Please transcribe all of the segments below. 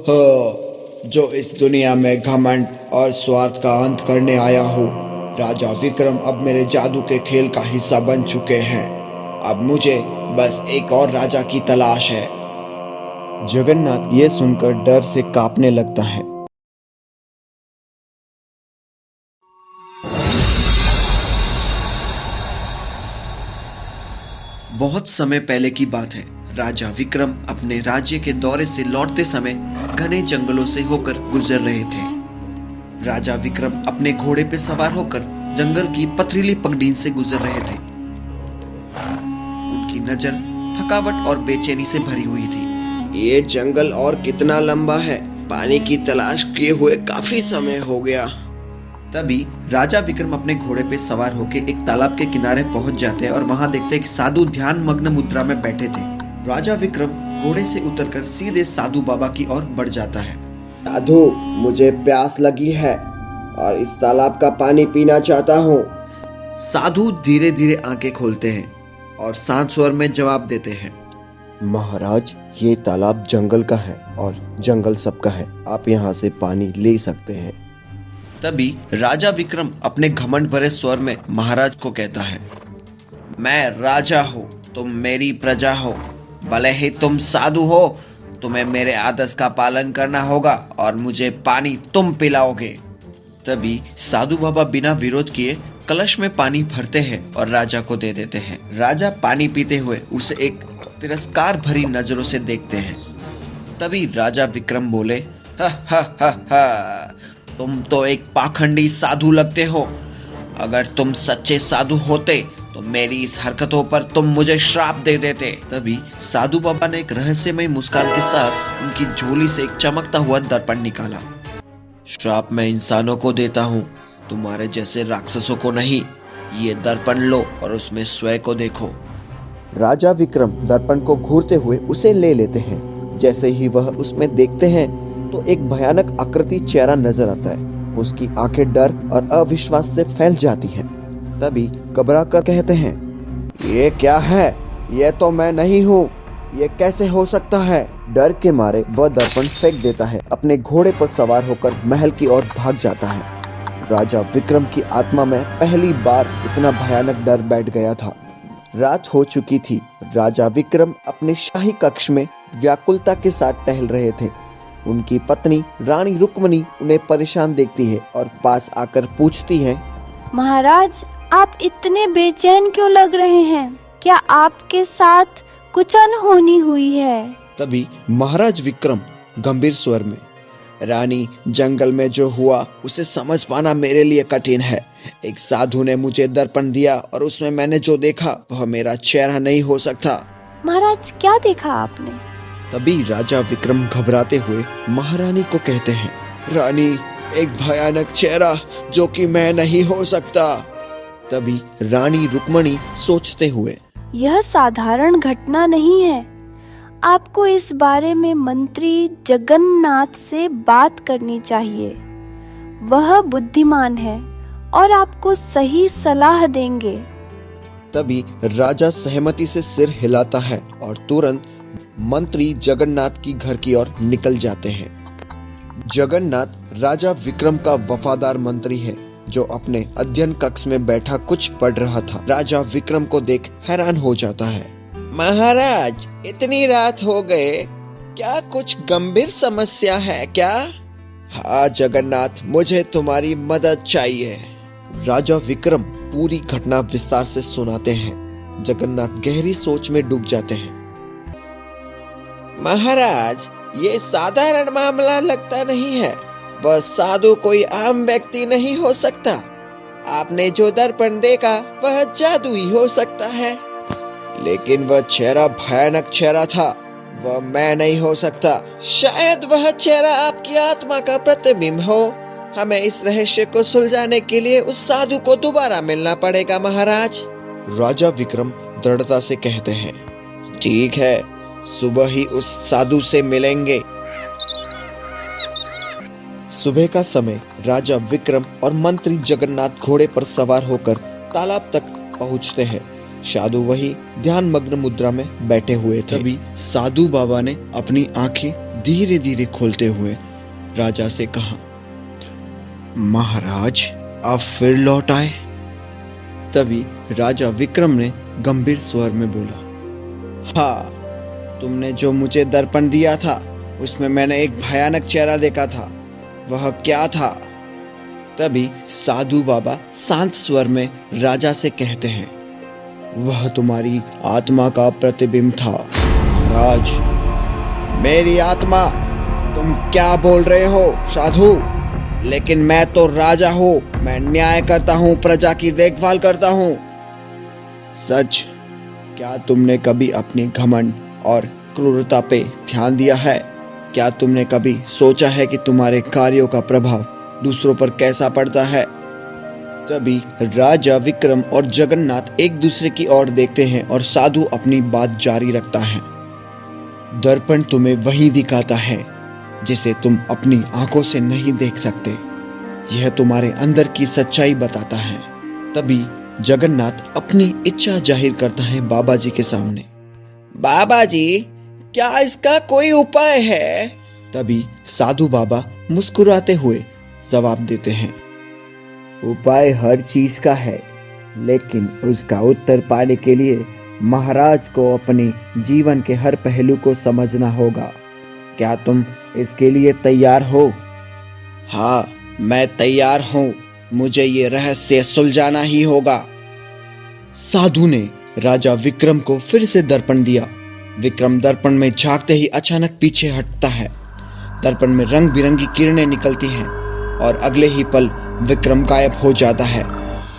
जो इस दुनिया में घमंड और स्वार्थ का अंत करने आया हूँ। राजा विक्रम अब मेरे जादू के खेल का हिस्सा बन चुके हैं। अब मुझे बस एक और राजा की तलाश है। जगन्नाथ ये सुनकर डर से कांपने लगता है। बहुत समय पहले की बात है। राजा विक्रम अपने राज्य के दौरे से लौटते समय घने जंगलों से होकर गुजर रहे थे। राजा विक्रम अपने घोड़े पे सवार होकर जंगल की पथरीली पगडंडी से गुजर रहे थे। उनकी नजर थकावट और बेचैनी से भरी हुई थी। ये जंगल और कितना लंबा है? पानी की तलाश किए हुए काफी समय हो गया। तभी राजा विक्रम अपने घोड़े पे सवार होकर एक तालाब के किनारे पहुंच जाते हैं और वहां देखते हैं कि साधु ध्यान मग्न मुद्रा में बैठे थे। राजा विक्रम घोड़े से उतरकर सीधे साधु बाबा की ओर बढ़ जाता है। साधु, मुझे प्यास लगी है और इस तालाब का पानी पीना चाहता हूँ। साधु धीरे धीरे आंखें खोलते हैं और शांत स्वर में जवाब देते हैं, महाराज, ये तालाब जंगल का है और जंगल सबका है। आप यहाँ से पानी ले सकते हैं। तभी राजा विक्रम अपने घमंड भरे स्वर में महाराज को कहता है, मैं राजा हूँ, तुम मेरी प्रजा हो। भले ही तुम साधु हो, तुम्हें मेरे आदेश का पालन करना होगा और मुझे पानी तुम पिलाओगे। तभी साधु बाबा बिना विरोध किए कलश में पानी भरते हैं और राजा को दे देते हैं। राजा पानी पीते हुए उसे एक तिरस्कार भरी नजरों से देखते हैं। तभी राजा विक्रम बोले, हा हा हा हा, तुम तो एक पाखंडी साधु लगते हो। अगर तुम सच्चे साधु होते तो मेरी इस हरकतों पर तुम मुझे श्राप दे देते। तभी साधु बाबा ने एक रहस्यमय मुस्कान के साथ उनकी झोली से एक चमकता हुआ दर्पण निकाला। श्राप मैं इंसानों को देता हूँ, तुम्हारे जैसे राक्षसों को नहीं। ये दर्पण लो और उसमें स्वयं को देखो। राजा विक्रम दर्पण को घूरते हुए उसे ले लेते हैं। जैसे ही वह उसमें देखते हैं तो एक भयानक आकृति चेहरा नजर आता है। उसकी आंखें डर और अविश्वास से फैल जाती हैं। तभी घबरा कर कहते हैं, ये क्या है? ये तो मैं नहीं हूँ, ये कैसे हो सकता है? डर के मारे वह दर्पण फेंक देता है। अपने घोड़े पर सवार होकर महल की ओर भाग जाता है। राजा विक्रम की आत्मा में पहली बार इतना भयानक डर बैठ गया था। रात हो चुकी थी। राजा विक्रम अपने शाही कक्ष में व्याकुलता के साथ टहल रहे थे। उनकी पत्नी रानी रुक्मणी उन्हें परेशान देखती है और पास आकर पूछती है, महाराज, आप इतने बेचैन क्यों लग रहे हैं? क्या आपके साथ कुछ अनहोनी हुई है? तभी महाराज विक्रम गंभीर स्वर में, रानी, जंगल में जो हुआ उसे समझ पाना मेरे लिए कठिन है। एक साधु ने मुझे दर्पण दिया और उसमें मैंने जो देखा वह मेरा चेहरा नहीं हो सकता। महाराज, क्या देखा आपने? तभी राजा विक्रम घबराते हुए महारानी को कहते हैं, रानी, एक भयानक चेहरा जो कि मैं नहीं हो सकता। तभी रानी रुक्मणी सोचते हुए, यह साधारण घटना नहीं है। आपको इस बारे में मंत्री जगन्नाथ से बात करनी चाहिए। वह बुद्धिमान है और आपको सही सलाह देंगे। तभी राजा सहमति से सिर हिलाता है और तुरंत मंत्री जगन्नाथ की घर की ओर निकल जाते हैं। जगन्नाथ राजा विक्रम का वफादार मंत्री है जो अपने अध्ययन कक्ष में बैठा कुछ पढ़ रहा था। राजा विक्रम को देख हैरान हो जाता है। महाराज, इतनी रात हो गए, क्या कुछ गंभीर समस्या है क्या? हाँ जगन्नाथ, मुझे तुम्हारी मदद चाहिए। राजा विक्रम पूरी घटना विस्तार से सुनाते हैं। जगन्नाथ गहरी सोच में डूब जाते हैं। महाराज, ये साधारण मामला लगता नहीं है। वह साधु कोई आम व्यक्ति नहीं हो सकता। आपने जो दर्पण देखा वह जादू ही हो सकता है। लेकिन वह चेहरा भयानक चेहरा था। वह मैं नहीं हो सकता। शायद वह चेहरा आपकी आत्मा का प्रतिबिंब हो। हमें इस रहस्य को सुलझाने के लिए उस साधु को दोबारा मिलना पड़ेगा महाराज। राजा विक्रम दृढ़ता से कहते हैं, ठीक है, सुबह ही उस साधु से मिलेंगे। सुबह का समय राजा विक्रम और मंत्री जगन्नाथ घोड़े पर सवार होकर तालाब तक पहुंचते हैं। साधु वही ध्यान मग्न मुद्रा में बैठे हुए थे। तभी साधु बाबा ने अपनी आंखें धीरे धीरे खोलते हुए राजा से कहा, महाराज आप फिर लौट आए। तभी राजा विक्रम ने गंभीर स्वर में बोला, हाँ, तुमने जो मुझे दर्पण दिया था उसमें मैंने एक भयानक चेहरा देखा था, वह क्या था? तभी साधु बाबा शांत स्वर में राजा से कहते हैं, वह तुम्हारी आत्मा का प्रतिबिंब था महाराज। मेरी आत्मा? तुम क्या बोल रहे हो साधु? लेकिन मैं तो राजा हूँ, मैं न्याय करता हूँ, प्रजा की देखभाल करता हूँ। सच? क्या तुमने कभी अपनी घमंड और क्रूरता पे ध्यान दिया है? क्या तुमने कभी सोचा है कि तुम्हारे कार्यों का प्रभाव दूसरों पर कैसा पड़ता है? तभी राजा विक्रम और जगन्नाथ एक दूसरे की ओर देखते हैं और साधु अपनी बात जारी रखता है। दर्पण तुम्हें वही दिखाता है जिसे तुम अपनी आंखों से नहीं देख सकते। यह तुम्हारे अंदर की सच्चाई बताता है। तभी जगन्नाथ अपनी इच्छा जाहिर करता है बाबा जी के सामने। बाबा जी, क्या इसका कोई उपाय है? तभी साधु बाबा मुस्कुराते हुए जवाब देते हैं, उपाय हर चीज का है, लेकिन उसका उत्तर पाने के लिए महाराज को अपने जीवन के हर पहलू को समझना होगा। क्या तुम इसके लिए तैयार हो? हाँ, मैं तैयार हूँ। मुझे ये रहस्य सुलझाना ही होगा। साधु ने राजा विक्रम को फिर से दर्पण दिया। विक्रम दर्पण में झांकते ही अचानक पीछे हटता है। दर्पण में रंग बिरंगी किरणें निकलती हैं और अगले ही पल विक्रम गायब हो जाता है।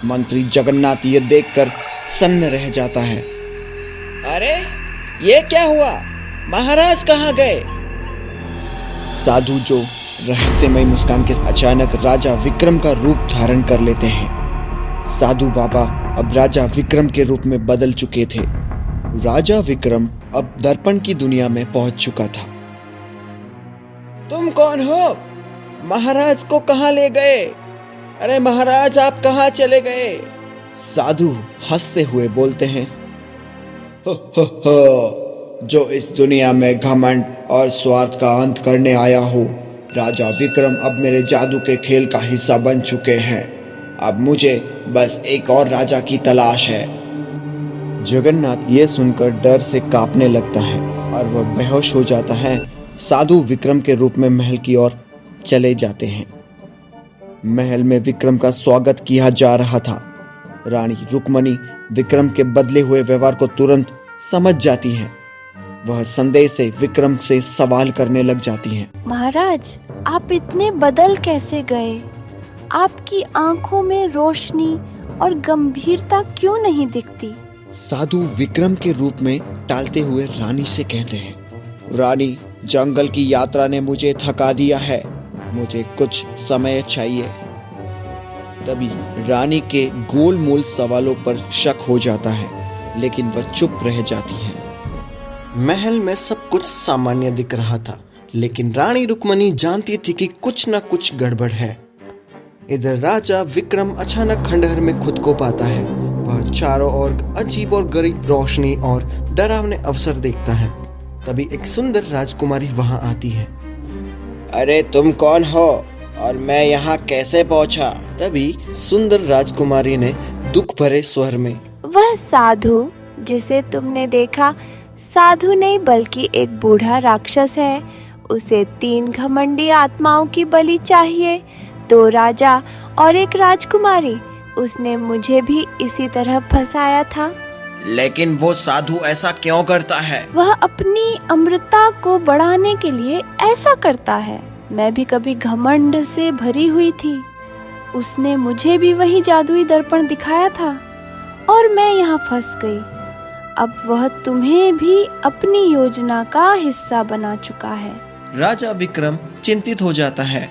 मंत्री जगन्नाथ ये देखकर सन्न रह जाता है। अरे, ये क्या हुआ? महाराज कहाँ गए? साधु जो रहस्यमय मुस्कान के अचानक राजा विक्रम का रूप धारण कर लेते हैं। साधु बाबा अब राजा विक्रम के रूप में बदल चुके थे। राजा विक्रम अब दर्पण की दुनिया में पहुंच चुका था। तुम कौन हो? महाराज को कहां ले गए? अरे महाराज, आप कहां चले गए? साधु हंसते हुए बोलते हैं, हो हो, जो इस दुनिया में घमंड और स्वार्थ का अंत करने आया हूँ। राजा विक्रम अब मेरे जादू के खेल का हिस्सा बन चुके हैं। अब मुझे बस एक और राजा की तलाश है। जगन्नाथ ये सुनकर डर से कांपने लगता है और वह बेहोश हो जाता है। साधु विक्रम के रूप में महल की ओर चले जाते हैं। महल में विक्रम का स्वागत किया जा रहा था। रानी रुक्मणी विक्रम के बदले हुए व्यवहार को तुरंत समझ जाती है। वह संदेह से विक्रम से सवाल करने लग जाती हैं। महाराज, आप इतने बदल कैसे गए? आपकी आंखों में रोशनी और गंभीरता क्यों नहीं दिखती? साधु विक्रम के रूप में टालते हुए रानी से कहते हैं, रानी, जंगल की यात्रा ने मुझे थका दिया है। मुझे कुछ समय चाहिए। तभी रानी के गोलमोल सवालों पर शक हो जाता है, लेकिन वह चुप रह जाती है। महल में सब कुछ सामान्य दिख रहा था, लेकिन रानी रुक्मणी जानती थी कि कुछ न कुछ गड़बड़ है। इधर राजा विक्रम अचानक खंडहर में खुद को पाता है। वह चारों ओर अजीब और गरीब रोशनी और डरावने अवसर देखता है। तभी एक सुंदर राजकुमारी वहां आती है। अरे तुम कौन हो और मैं यहाँ कैसे पहुँचा? तभी सुंदर राजकुमारी ने दुख भरे स्वर में, वह साधु जिसे तुमने देखा साधु नहीं बल्कि एक बूढ़ा राक्षस है। उसे 3 घमंडी आत्माओं की बलि चाहिए, 2 राजा और 1 राजकुमारी। उसने मुझे भी इसी तरह फंसाया था। लेकिन वो साधु ऐसा क्यों करता है? वह अपनी अमृता को बढ़ाने के लिए ऐसा करता है। मैं भी कभी घमंड से भरी हुई थी। उसने मुझे भी वही जादुई दर्पण दिखाया था और मैं यहाँ फंस गई। अब वह तुम्हें भी अपनी योजना का हिस्सा बना चुका है। राजा विक्रम चिंतित हो जाता है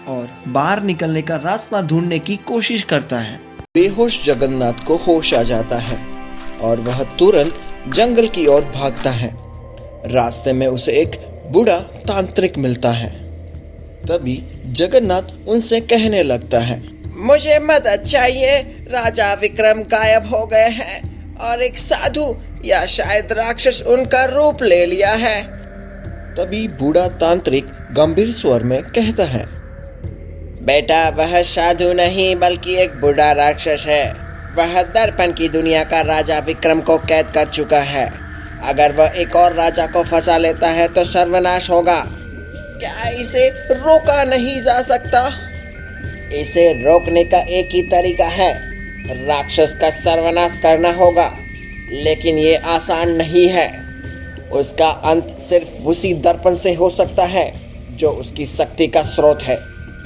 और बाहर निकलने का रास्ता ढूंढने की कोशिश करता है। बेहोश जगन्नाथ को होश आ जाता है और वह तुरंत जंगल की ओर भागता है। रास्ते में उसे एक बूढ़ा तांत्रिक मिलता है। तभी जगन्नाथ उनसे कहने लगता है, मुझे मदद चाहिए। राजा विक्रम गायब हो गए हैं और एक साधु या शायद राक्षस उनका रूप ले लिया है। तभी बूढ़ा तांत्रिक गंभीर स्वर में कहता है, बेटा, वह साधु नहीं बल्कि एक बूढ़ा राक्षस है। वह दर्पण की दुनिया का राजा विक्रम को कैद कर चुका है। अगर वह एक और राजा को फंसा लेता है तो सर्वनाश होगा। क्या इसे रोका नहीं जा सकता? इसे रोकने का एक ही तरीका है, राक्षस का सर्वनाश करना होगा। लेकिन ये आसान नहीं है। उसका अंत सिर्फ उसी दर्पण से हो सकता है जो उसकी शक्ति का स्रोत है।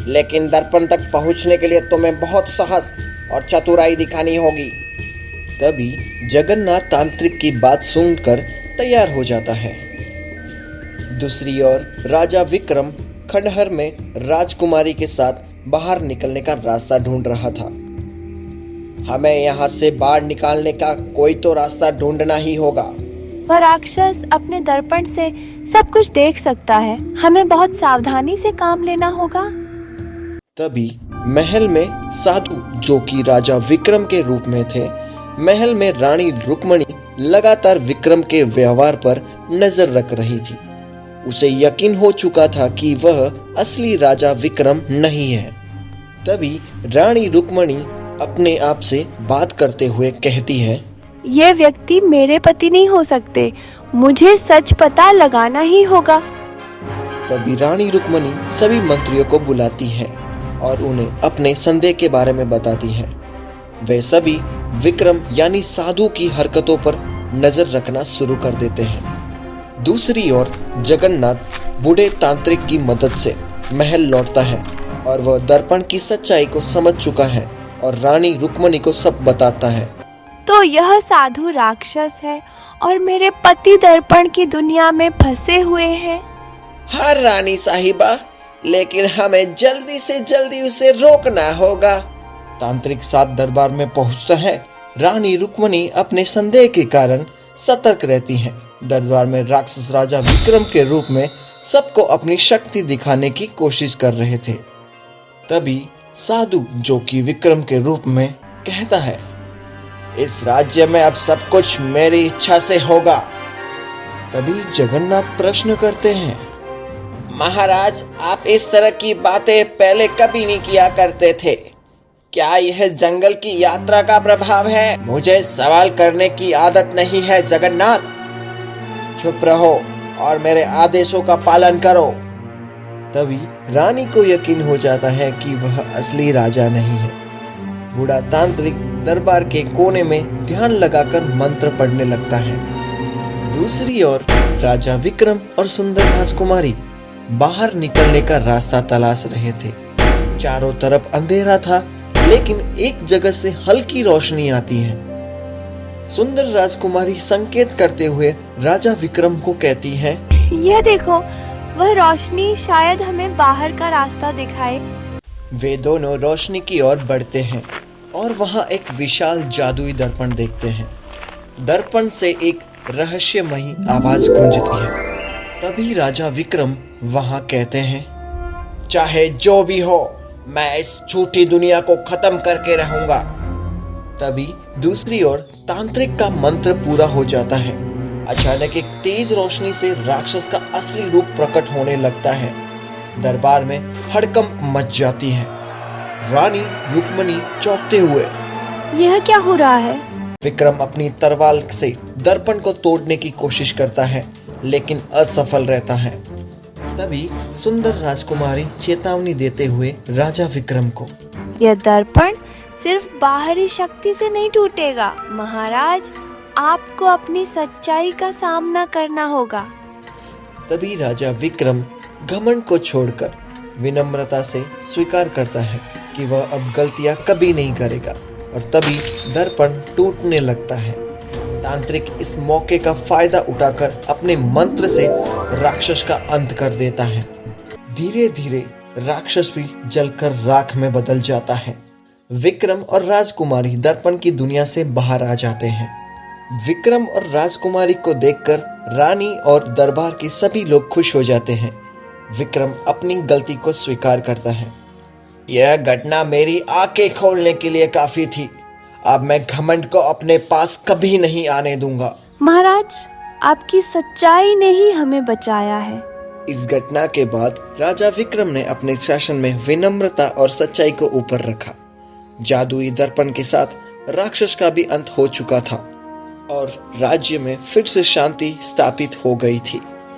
लेकिन दर्पण तक पहुंचने के लिए तुम्हें बहुत साहस और चतुराई दिखानी होगी। तभी जगन्नाथ तांत्रिक की बात सुनकर तैयार हो जाता है। दूसरी ओर राजा विक्रम खंडहर में राजकुमारी के साथ बाहर निकलने का रास्ता ढूंढ रहा था। हमें यहाँ से बाहर निकालने का कोई तो रास्ता ढूंढना ही होगा। वह राक्षस अपने दर्पण से सब कुछ देख सकता है। हमें बहुत सावधानी से काम लेना होगा। तभी महल में साधु, जो कि राजा विक्रम के रूप में थे, महल में रानी रुक्मणी लगातार विक्रम के व्यवहार पर नजर रख रही थी। उसे यकीन हो चुका था कि वह असली राजा विक्रम नहीं है। तभी रानी रुक्मणी अपने आप से बात करते हुए कहती है, ये व्यक्ति मेरे पति नहीं हो सकते। मुझे सच पता लगाना ही होगा। तभी रानी रुक्मणी सभी मंत्रियों को बुलाती है और उन्हें अपने संदेह के बारे में बताती है। वे सभी विक्रम यानी साधु की हरकतों पर नजर रखना शुरू कर देते हैं। दूसरी ओर जगन्नाथ बूढ़े तांत्रिक की मदद से महल लौटता है और वह दर्पण की सच्चाई को समझ चुका है और रानी रुक्मणी को सब बताता है। तो यह साधु राक्षस है और मेरे पति दर्पण की दुनिया में फंसे हुए हैं। हाँ रानी साहिबा, लेकिन हमें जल्दी से जल्दी उसे रोकना होगा। तांत्रिक साथ दरबार में पहुंचता है। रानी रुक्मणी अपने संदेह के कारण सतर्क रहती हैं। दरबार में राक्षस राजा विक्रम के रूप में सबको अपनी शक्ति दिखाने की कोशिश कर रहे थे। तभी साधु, जो कि विक्रम के रूप में, कहता है, इस राज्य में अब सब कुछ मेरी इच्छा से होगा। तभी जगन्नाथ प्रश्न करते हैं, महाराज, आप इस तरह की बातें पहले कभी नहीं किया करते थे। क्या यह जंगल की यात्रा का प्रभाव है? मुझे सवाल करने की आदत नहीं है जगन्नाथ। चुप रहो और मेरे आदेशों का पालन करो। तभी रानी को यकीन हो जाता है कि वह असली राजा नहीं है। बूढ़ा तांत्रिक दरबार के कोने में ध्यान लगाकर मंत्र पढ़ने लगता है। दूसरी ओर राजा विक्रम और सुंदर राजकुमारी बाहर निकलने का रास्ता तलाश रहे थे। चारों तरफ अंधेरा था, लेकिन एक जगह से हल्की रोशनी आती है। सुंदर राजकुमारी संकेत करते हुए राजा विक्रम को कहती है, यह देखो, वह रोशनी शायद हमें बाहर का रास्ता दिखाए। वे दोनों रोशनी की ओर बढ़ते हैं और वहां एक विशाल जादुई दर्पण देखते हैं। दर्पण से एक रहस्यमयी आवाज गूंजती है। तभी राजा विक्रम वहां कहते हैं, चाहे जो भी हो, मैं इस झूठी दुनिया को खत्म करके रहूंगा। तभी दूसरी ओर तांत्रिक का मंत्र पूरा हो जाता है। अचानक एक तेज रोशनी से राक्षस का असली रूप प्रकट होने लगता है। दरबार में हड़कंप मच जाती है। रानी रुक्मणी चौंकते हुए, यह क्या हो रहा है? विक्रम अपनी तलवार से दर्पण को तोड़ने की कोशिश करता है, लेकिन असफल रहता है। तभी सुंदर राजकुमारी चेतावनी देते हुए राजा विक्रम को, यह दर्पण सिर्फ बाहरी शक्ति से नहीं टूटेगा महाराज, आपको अपनी सच्चाई का सामना करना होगा। तभी राजा विक्रम घमंड को छोड़कर विनम्रता से स्वीकार करता है कि वह अब गलतियां कभी नहीं करेगा, और तभी दर्पण टूटने लगता है। तांत्रिक इस मौके का फायदा उठाकर अपने मंत्र से राक्षस का अंत कर देता है। धीरे धीरे राक्षस भी जलकर राख में बदल जाता है। विक्रम और राजकुमारी दर्पण की दुनिया से बाहर आ जाते हैं। विक्रम और राजकुमारी को देखकर रानी और दरबार के सभी लोग खुश हो जाते हैं। विक्रम अपनी गलती को स्वीकार करता है। यह घटना मेरी आंखें खोलने के लिए काफी थी। अब मैं घमंड को अपने पास कभी नहीं आने दूंगा। महाराज, आपकी सच्चाई ने ही हमें बचाया है। इस घटना के बाद राजा विक्रम ने अपने शासन में विनम्रता और सच्चाई को ऊपर रखा। जादुई दर्पण के साथ राक्षस का भी अंत हो चुका था और राज्य में फिर से शांति स्थापित हो गई थी।